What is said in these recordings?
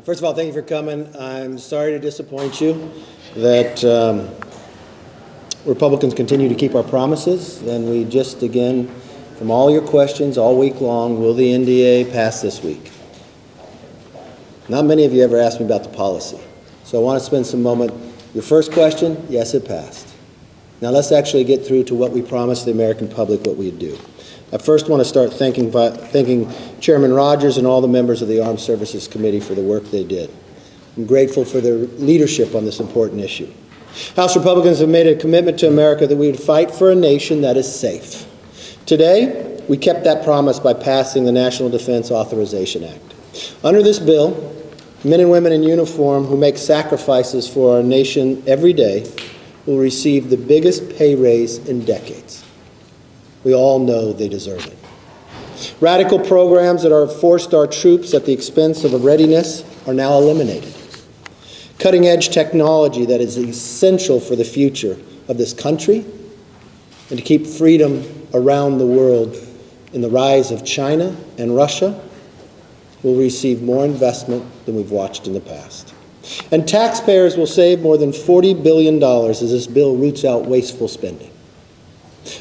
First of all, thank you for coming. I'm sorry to disappoint you that Republicans continue to keep our promises, and we just, again, from all your questions all week long, will the NDAA pass this week? Not many of you ever asked me about the policy, so I want to spend some moment. Your first question, yes, it passed. Now let's actually get through to what we promised the American public what we'd do. I first want to start thanking Chairman Rogers and all the members of the Armed Services Committee for the work they did. I'm grateful for their leadership on this important issue. House Republicans have made a commitment to America that we would fight for a nation that is safe. Today, we kept that promise by passing the National Defense Authorization Act. Under this bill, men and women in uniform who make sacrifices for our nation every day will receive the biggest pay raise in decades. We all know they deserve it. Radical programs that have forced our troops at the expense of readiness are now eliminated. Cutting-edge technology that is essential for the future of this country and to keep freedom around the world in the rise of China and Russia will receive more investment than we've watched in the past. And taxpayers will save more than $40 billion as this bill roots out wasteful spending.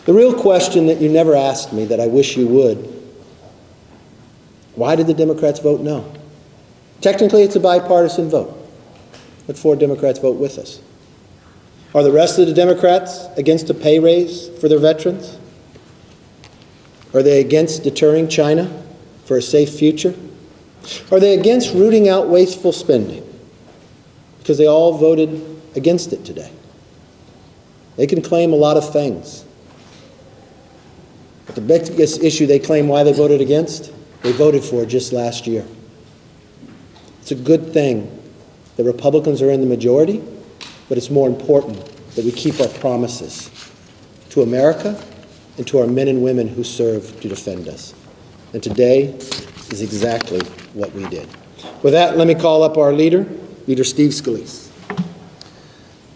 The real question that you never asked me that I wish you would, why did the Democrats vote no? Technically, it's a bipartisan vote, but 4 Democrats vote with us. Are the rest of the Democrats against a pay raise for their veterans? Are they against deterring China for a safe future? Are they against rooting out wasteful spending? Because they all voted against it today. They can claim a lot of things. But the biggest issue they claim why they voted against, they voted for just last year. It's a good thing that Republicans are in the majority, but it's more important that we keep our promises to America and to our men and women who serve to defend us. And today is exactly what we did. With that, let me call up our leader, Leader Steve Scalise.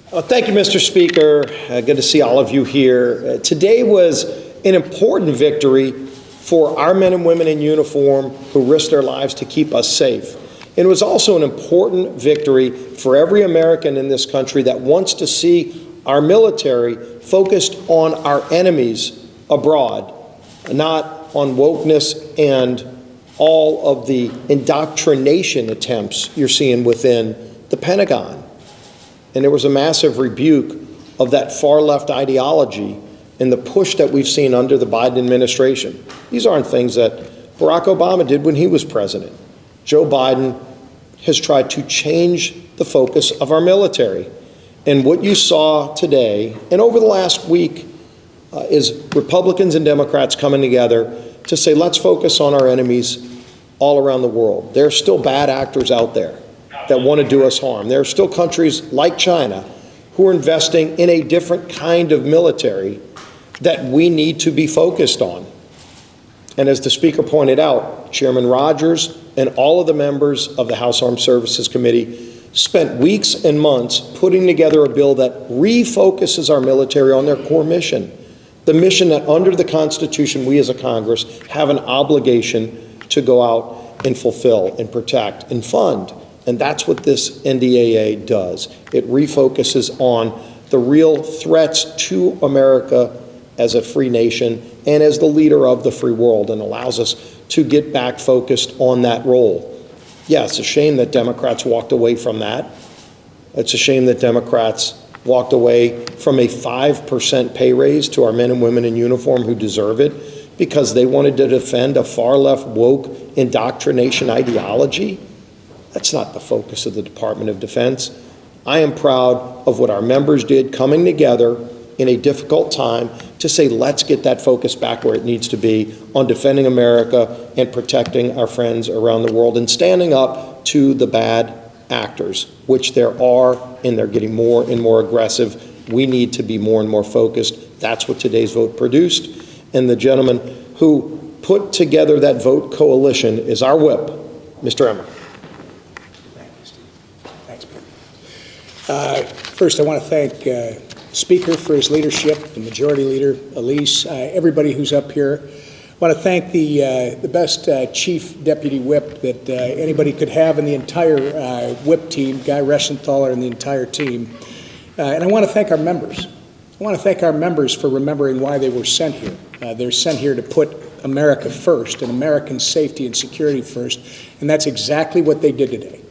Thank you, Mr. Speaker. Good to see all of you here. Today was an important victory for our men and women in uniform who risked their lives to keep us safe. And it was also an important victory for every American in this country that wants to see our military focused on our enemies abroad, not on wokeness and all of the indoctrination attempts you're seeing within the Pentagon. And there was a massive rebuke of that far-left ideology and the push that we've seen under the Biden administration. These aren't things that Barack Obama did when he was president. Joe Biden has tried to change the focus of our military. And what you saw today and over the last week is Republicans and Democrats coming together to say, let's focus on our enemies all around the world. There are still bad actors out there that want to do us harm. There are still countries like China who are investing in a different kind of military that we need to be focused on. And as the Speaker pointed out, Chairman Rogers and all of the members of the House Armed Services Committee spent weeks and months putting together a bill that refocuses our military on their core mission, the mission that under the Constitution we as a Congress have an obligation to go out and fulfill and protect and fund. And that's what this NDAA does. It refocuses on the real threats to America as a free nation and as the leader of the free world, and allows us to get back focused on that role. Yeah, it's a shame that Democrats walked away from that. It's a shame that Democrats walked away from a 5% pay raise to our men and women in uniform who deserve it because they wanted to defend a far-left woke indoctrination ideology. That's not the focus of the Department of Defense. I am proud of what our members did coming together in a difficult time to say, let's get that focus back where it needs to be on defending America and protecting our friends around the world and standing up to the bad actors, which there are, and they're getting more and more aggressive. We need to be more and more focused. That's what today's vote produced. And the gentleman who put together that vote coalition is our whip, Mr. Emmer. Thank you, Steve. Thanks, Ben. First, I want to thank Speaker for his leadership, the Majority Leader, Elise, everybody who's up here. I want to thank the best Chief Deputy Whip that anybody could have in the entire Whip team, Guy Reschenthaler and the entire team. And I want to thank our members. I want to thank our members for remembering why they were sent here. They're sent here to put America first and American safety and security first, and that's exactly what they did today.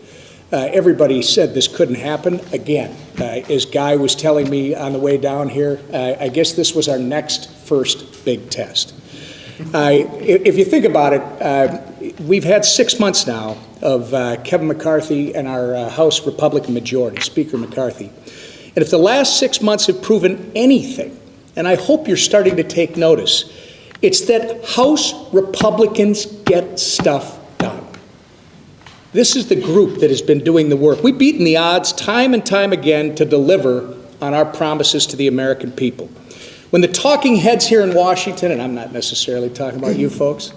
Everybody said this couldn't happen. Again, as Guy was telling me on the way down here, I guess this was our next first big test. If you think about it, we've had 6 months now of Kevin McCarthy and our House Republican majority, Speaker McCarthy. And if the last 6 months have proven anything, and I hope you're starting to take notice, it's that House Republicans get stuff done. This is the group that has been doing the work. We've beaten the odds time and time again to deliver on our promises to the American people. When the talking heads here in Washington, and I'm not necessarily talking about you folks,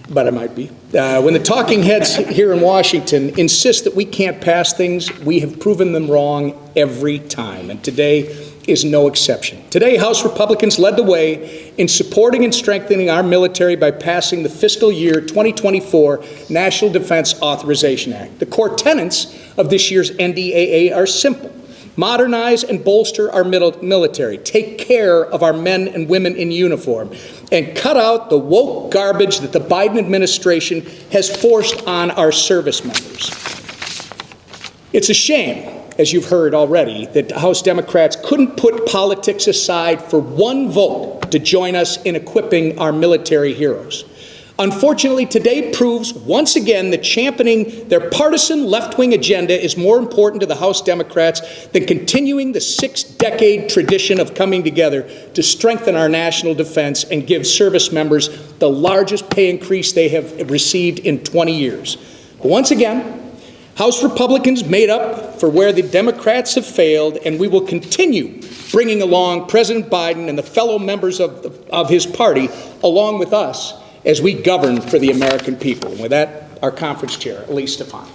but I might be. When the talking heads here in Washington insist that we can't pass things, we have proven them wrong every time, and today is no exception. Today, House Republicans led the way in supporting and strengthening our military by passing the fiscal year 2024 National Defense Authorization Act. The core tenets of this year's NDAA are simple. Modernize and bolster our military, take care of our men and women in uniform, and cut out the woke garbage that the Biden administration has forced on our service members. It's a shame, as you've heard already, that House Democrats couldn't put politics aside for one vote to join us in equipping our military heroes. Unfortunately, today proves once again that championing their partisan left-wing agenda is more important to the House Democrats than continuing the 6-decade tradition of coming together to strengthen our national defense and give service members the largest pay increase they have received in 20 years. But once again, House Republicans made up for where the Democrats have failed, and we will continue bringing along President Biden and the fellow members of his party along with us as we govern for the American people. And with that, our conference chair, Elise Stefanik.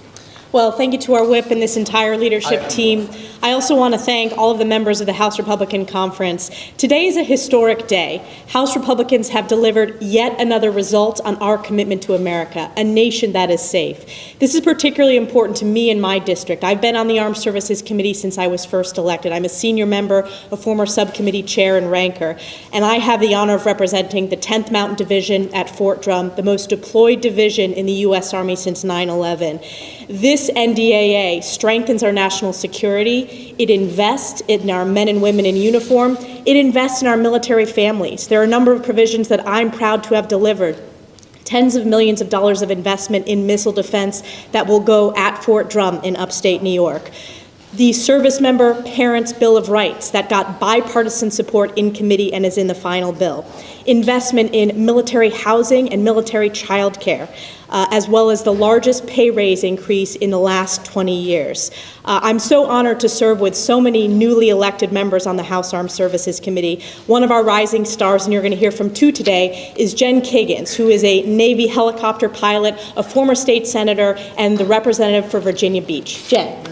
Well, thank you to our whip and this entire leadership team. I also want to thank all of the members of the House Republican Conference. Today is a historic day. House Republicans have delivered yet another result on our commitment to America, a nation that is safe. This is particularly important to me in my district. I've been on the Armed Services Committee since I was first elected. I'm a senior member, a former subcommittee chair and ranker, and I have the honor of representing the 10th Mountain Division at Fort Drum, the most deployed division in the U.S. Army since 9/11. This NDAA strengthens our national security. It invests in our men and women in uniform. It invests in our military families. There are a number of provisions that I'm proud to have delivered. Tens of millions of dollars of investment in missile defense that will go at Fort Drum in upstate New York. The Service Member Parents Bill of Rights that got bipartisan support in committee and is in the final bill. Investment in military housing and military child care, as well as the largest pay raise increase in the last 20 years. I'm so honored to serve with so many newly elected members on the House Armed Services Committee. One of our rising stars, and you're going to hear from two today, is Jen Kiggins, who is a Navy helicopter pilot, a former state senator, and the representative for Virginia Beach. Jen.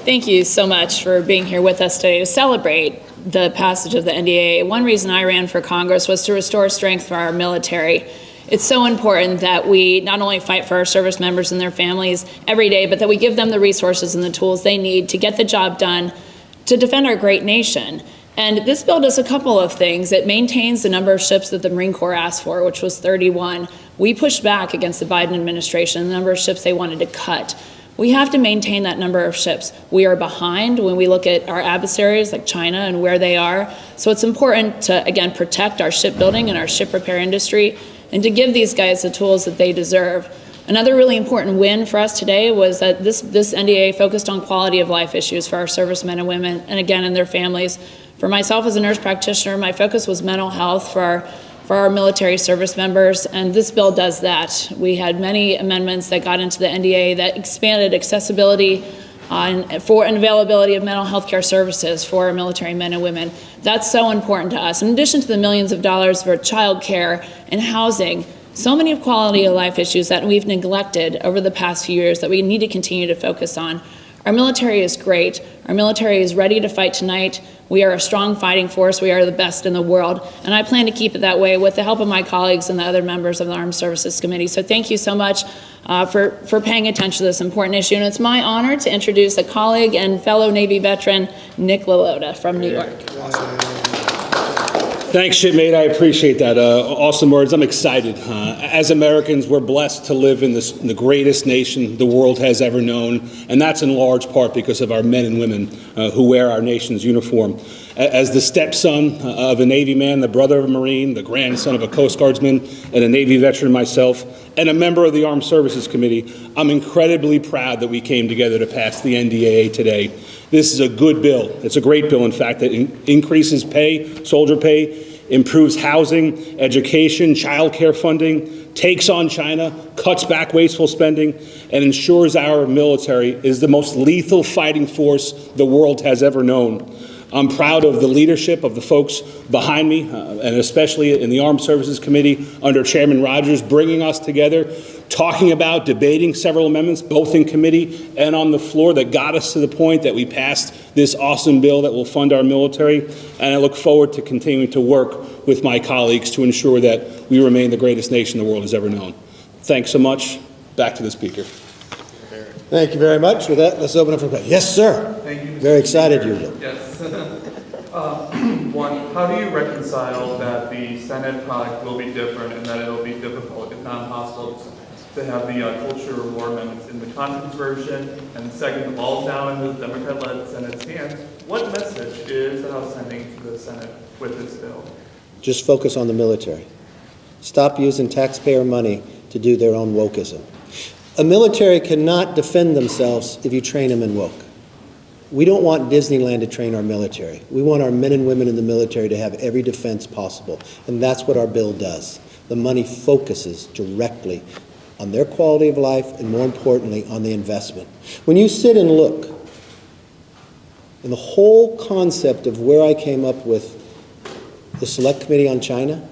Thank you so much for being here with us today to celebrate the passage of the NDAA. One reason I ran for Congress was to restore strength for our military. It's so important that we not only fight for our service members and their families every day, but that we give them the resources and the tools they need to get the job done to defend our great nation. And this bill does a couple of things. It maintains the number of ships that the Marine Corps asked for, which was 31. We pushed back against the Biden administration, the number of ships they wanted to cut. We have to maintain that number of ships. We are behind when we look at our adversaries like China and where they are. So it's important to, again, protect our shipbuilding and our ship repair industry and to give these guys the tools that they deserve. Another really important win for us today was that this NDAA focused on quality of life issues for our servicemen and women, and again, in their families. For myself as a nurse practitioner, my focus was mental health for our military service members, and this bill does that. We had many amendments that got into the NDAA that expanded accessibility and availability of mental health care services for our military men and women. That's so important to us. In addition to the millions of dollars for child care and housing, so many of quality of life issues that we've neglected over the past few years that we need to continue to focus on. Our military is great. Our military is ready to fight tonight. We are a strong fighting force. We are the best in the world. And I plan to keep it that way with the help of my colleagues and the other members of the Armed Services Committee. So thank you so much for paying attention to this important issue. And it's my honor to introduce a colleague and fellow Navy veteran, Nick LaLota from New York. Thanks, shipmate. I appreciate that. Awesome words. I'm excited. As Americans, we're blessed to live in the greatest nation the world has ever known, and that's in large part because of our men and women who wear our nation's uniform. As the stepson of a Navy man, the brother of a Marine, the grandson of a Coast Guardsman, and a Navy veteran myself, and a member of the Armed Services Committee, I'm incredibly proud that we came together to pass the NDAA today. This is a good bill. It's a great bill, in fact, that increases pay, soldier pay, improves housing, education, child care funding, takes on China, cuts back wasteful spending, and ensures our military is the most lethal fighting force the world has ever known. I'm proud of the leadership of the folks behind me, and especially in the Armed Services Committee under Chairman Rogers, bringing us together, talking about, debating several amendments, both in committee and on the floor, that got us to the point that we passed this awesome bill that will fund our military. And I look forward to continuing to work with my colleagues to ensure that we remain the greatest nation the world has ever known. Thanks so much. Back to the Speaker. Thank you very much. With that, let's open up for questions. Yes, sir. Thank you, Mr. Very excited you Speaker. look. Yes. One, how do you reconcile that the Senate product will be different and that it'll be difficult, if not impossible, to have the culture war amendments in the conference version? And second, the ball's now in the Democrat-led Senate's hands. What message is the House sending to the Senate with this bill? Just focus on the military. Stop using taxpayer money to do their own wokeism. A military cannot defend themselves if you train them in woke. We don't want Disneyland to train our military. We want our men and women in the military to have every defense possible, and that's what our bill does. The money focuses directly on their quality of life and, more importantly, on the investment. When you sit and look, and the whole concept of where I came up with the Select Committee on China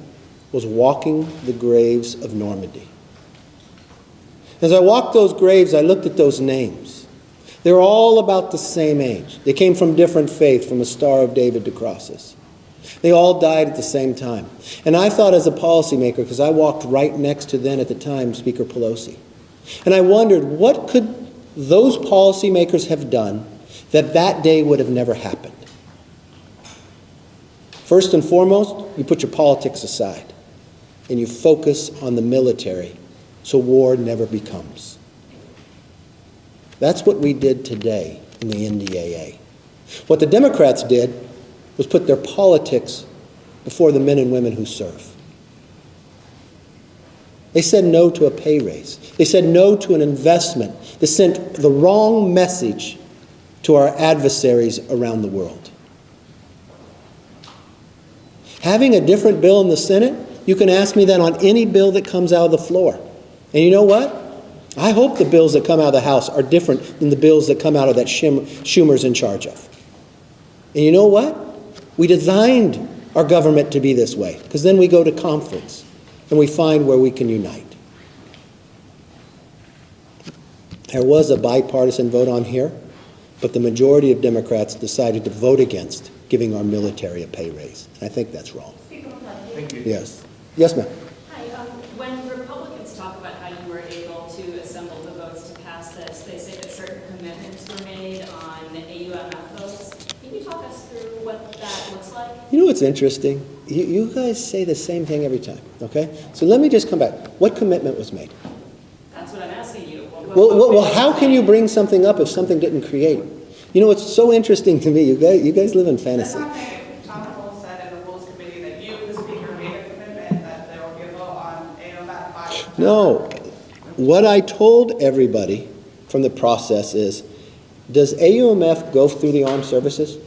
was walking the graves of Normandy. As I walked those graves, I looked at those names. They're all about the same age. They came from different faiths, from the Star of David to crosses. They all died at the same time. And I thought, as a policymaker, because I walked right next to then at the time Speaker Pelosi, and I wondered, what could those policymakers have done that that day would have never happened? First and foremost, you put your politics aside and you focus on the military so war never becomes. That's what we did today in the NDAA. What the Democrats did was put their politics before the men and women who serve. They said no to a pay raise. They said no to an investment that sent the wrong message to our adversaries around the world. Having a different bill in the Senate, you can ask me that on any bill that comes out of the floor. And you know what? I hope the bills that come out of the House are different than the bills that come out of that Schumer's in charge of. And you know what? We designed our government to be this way, because then we go to conference and we find where we can unite. There was a bipartisan vote on here, but the majority of Democrats decided to vote against giving our military a pay raise. And I think that's wrong. Thank you. Yes. Yes, ma'am. Hi. When Republicans talk about how you were able to assemble the votes to pass this, they say that certain commitments were made on AUMF votes. Can you talk us through what that looks like? You know what's interesting? You guys say the same thing every time, okay? So let me just come back. What commitment was made? That's what I'm asking you. Well, how can you bring something up if something didn't create? You know, it's so interesting to me. You guys live in fantasy. Tom Cole said in the Rules Committee that you, the Speaker, made a commitment that there will be a vote on AOMF by... No. What I told everybody from the process is, does AUMF go through the armed services?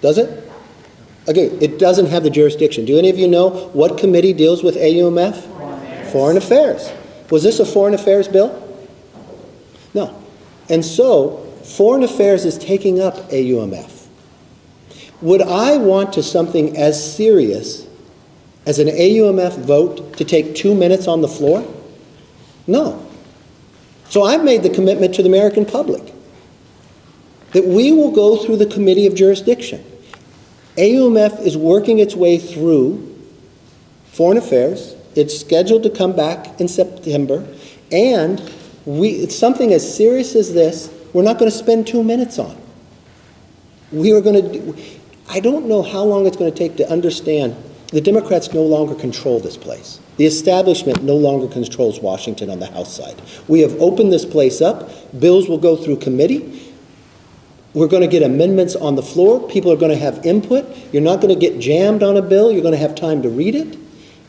Does it? Again, it doesn't have the jurisdiction. Do any of you know what committee deals with AUMF? Foreign Affairs. Was this a Foreign Affairs bill? No. And so, Foreign Affairs is taking up AUMF. Would I want to something as serious as an AUMF vote to take 2 minutes on the floor? No. So I've made the commitment to the American public that we will go through the committee of jurisdiction. AUMF is working its way through Foreign Affairs. It's scheduled to come back in September, and it's something as serious as this, we're not going to spend 2 minutes on. We are going to I don't know how long it's going to take to understand the Democrats no longer control this place. The establishment no longer controls Washington on the House side. We have opened this place up. Bills will go through committee. We're going to get amendments on the floor. People are going to have input. You're not going to get jammed on a bill. You're going to have time to read it.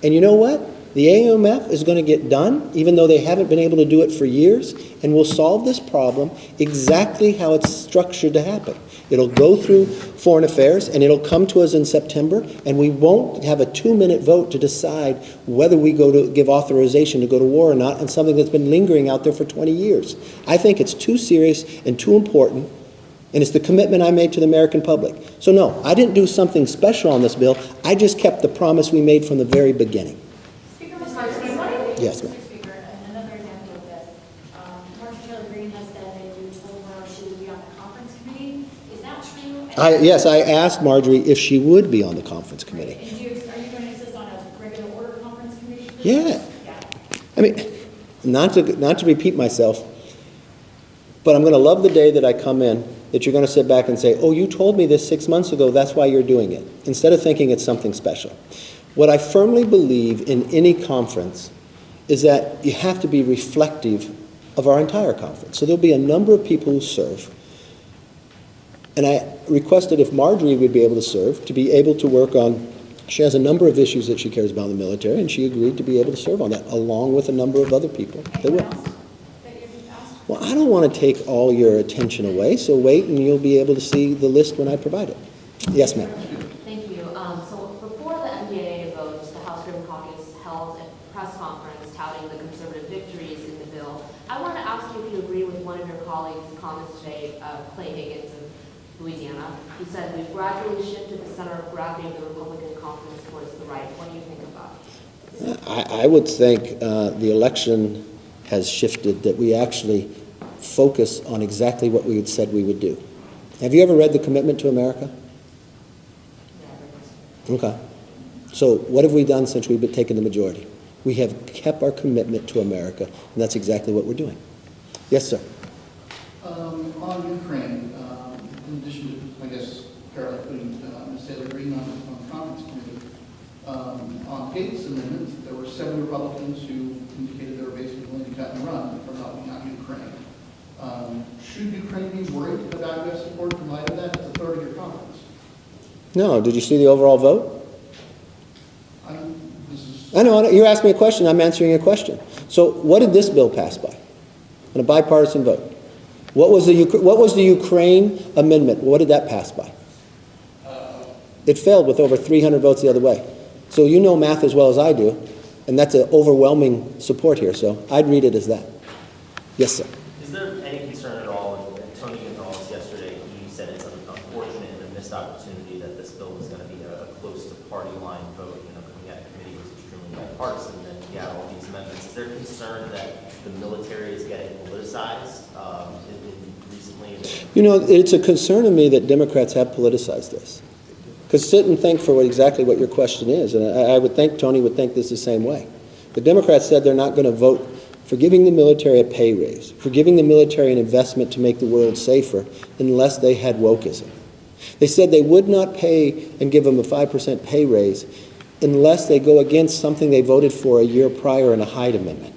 And you know what? The AUMF is going to get done, even though they haven't been able to do it for years, and we'll solve this problem exactly how it's structured to happen. It'll go through Foreign Affairs, and it'll come to us in September, and we won't have a 2-minute vote to decide whether we go to give authorization to go to war or not on something that's been lingering out there for 20 years. I think it's too serious and too important, and it's the commitment I made to the American public. So no, I didn't do something special on this bill. I just kept the promise we made from the very beginning. Speaker McCarthy, what do you Yes, ma'am. Mr. Speaker, and another example of this. Marcia Taylor Greene has said that you told her she would be on the conference committee. Is that true? Yes, I asked Marjorie if she would be on the conference committee. And are you going to insist on a regular order conference committee? Yeah. I mean, not to repeat myself, but I'm going to love the day that I come in that you're going to sit back and say, oh, you told me this 6 months ago, that's why you're doing it, instead of thinking it's something special. What I firmly believe in any conference is that you have to be reflective of our entire conference. So there'll be a number of people who serve. And I requested if Marjorie would be able to serve, to be able to work on, she has a number of issues that she cares about in the military, and she agreed to be able to serve on that, along with a number of other people that will. Well, I don't want to take all your attention away, so wait and you'll be able to see the list when I provide it. Yes, ma'am. Thank you. So before the NDAA vote, the House Kevin caucus held a press conference touting the conservative victories in the bill. I want to ask you if you agree with one of your colleagues' comments today, Clay Higgins of Louisiana. He said, we've gradually shifted the center of gravity of the Republican conference towards the right. What do you think of that? I would think the election has shifted, that we actually focus on exactly what we had said we would do. Have you ever read The Commitment to America? Okay. So what have we done since we've taken the majority? We have kept our commitment to America, and that's exactly what we're doing. Yes, sir. On Ukraine, in addition to, I guess, Carol putting Ms. Taylor Greene on the conference committee, on Gates' amendment, there were 7 Republicans who indicated they were basically willing to cut and run for helping out Ukraine. Should Ukraine be worried about U.S. support in light of that? That's a third of your conference. No, did you see the overall vote? I know, you asked me a question, I'm answering a question. So what did this bill pass by? On a bipartisan vote. What was the Ukraine amendment? What did that pass by? It failed with over 300 votes the other way. So you know math as well as I do, and that's an overwhelming support here, so I'd read it as that. Yes, sir. Is there any concern at all, and Tony Gonzalez yesterday, he said it's unfortunate and a missed opportunity that this bill was going to be a close to party line vote, coming out of committee was extremely bipartisan, and then you got all these amendments. Is there concern that the military is getting politicized recently? You know, it's a concern to me that Democrats have politicized this. Because sit and think for exactly what your question is, and I would think Tony would think this the same way. The Democrats said they're not going to vote for giving the military a pay raise, for giving the military an investment to make the world safer, unless they had wokeism. They said they would not pay and give them a 5% pay raise unless they go against something they voted for a year prior in a Hyde Amendment.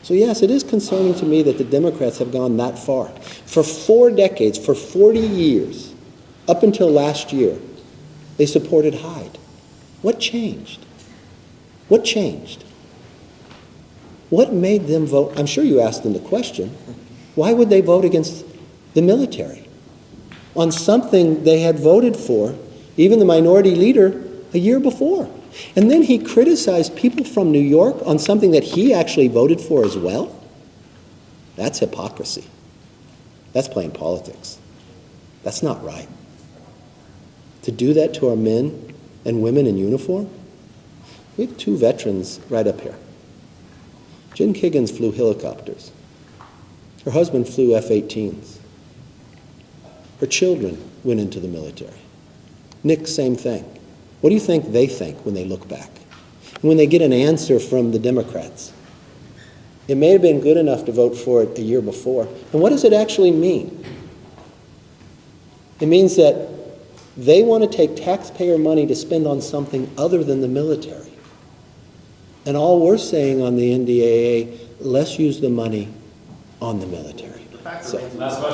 So yes, it is concerning to me that the Democrats have gone that far. For 4 decades, for 40 years, up until last year, they supported Hyde. What changed? What changed? What made them vote? I'm sure you asked them the question. Why would they vote against the military on something they had voted for, even the minority leader, a year before? And then he criticized people from New York on something that he actually voted for as well? That's hypocrisy. That's playing politics. That's not right. To do that to our men and women in uniform? We have 2 veterans right up here. Jim Kiggins flew helicopters. Her husband flew F-18s. Her children went into the military. Nick, same thing. What do you think they think when they look back? When they get an answer from the Democrats? It may have been good enough to vote for it a year before. And what does it actually mean? It means that they want to take taxpayer money to spend on something other than the military. And all we're saying on the NDAA, let's use the money on the military. So,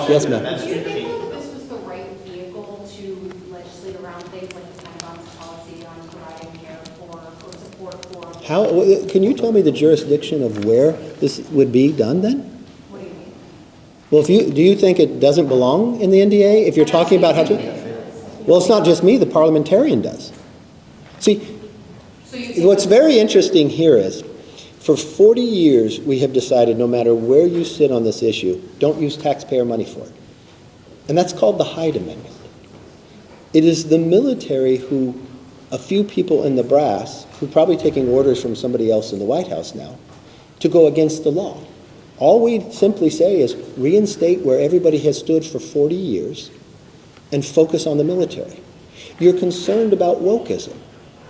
yes, ma'am. Do you think that this was the right vehicle to legislate around things like the Pentagon's policy on providing care for or support for? How, can you tell me the jurisdiction of where this would be done then? What do you mean? Well, do you think it doesn't belong in the NDA if you're talking about how to? Well, it's not just me, the parliamentarian does. See, what's very interesting here is, for 40 years, we have decided no matter where you sit on this issue, don't use taxpayer money for it. And that's called the Hyde Amendment. It is the military who, a few people in the brass, who are probably taking orders from somebody else in the White House now, to go against the law. All we simply say is reinstate where everybody has stood for 40 years and focus on the military. You're concerned about wokeism.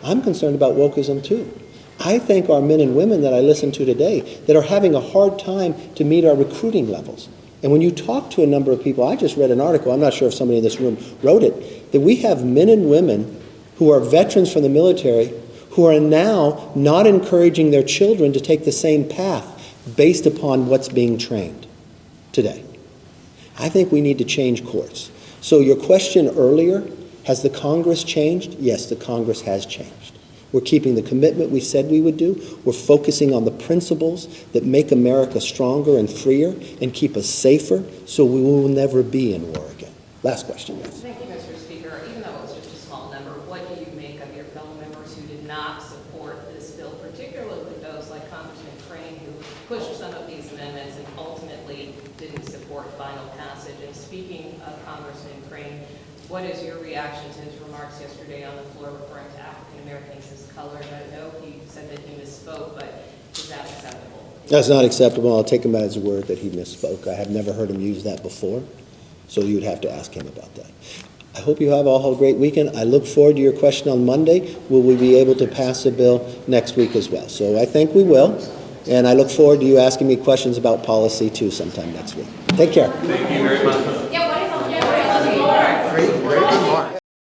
I'm concerned about wokeism too. I think our men and women that I listen to today that are having a hard time to meet our recruiting levels. And when you talk to a number of people, I just read an article, I'm not sure if somebody in this room wrote it, that we have men and women who are veterans from the military who are now not encouraging their children to take the same path based upon what's being trained today. I think we need to change course. So your question earlier, has the Congress changed? Yes, the Congress has changed. We're keeping the commitment we said we would do. We're focusing on the principles that make America stronger and freer and keep us safer so we will never be in war again. Last question, yes. Thank you, Mr. Speaker. Even though it was just a small number, what do you make of your fellow members who did not support this bill, particularly those like Congressman Crane, who pushed some of these amendments and ultimately didn't support final passage? And speaking of Congressman Crane, what is your reaction to his remarks yesterday on the floor referring to African Americans as colored? I know he said that he misspoke, but is that acceptable? That's not acceptable. I'll take him at his word that he misspoke. I have never heard him use that before, so you would have to ask him about that. I hope you have all a great weekend. I look forward to your question on Monday. Will we be able to pass a bill next week as well? So I think we will, and I look forward to you asking me questions about policy too sometime next week. Take care. Thank you very much. Yeah,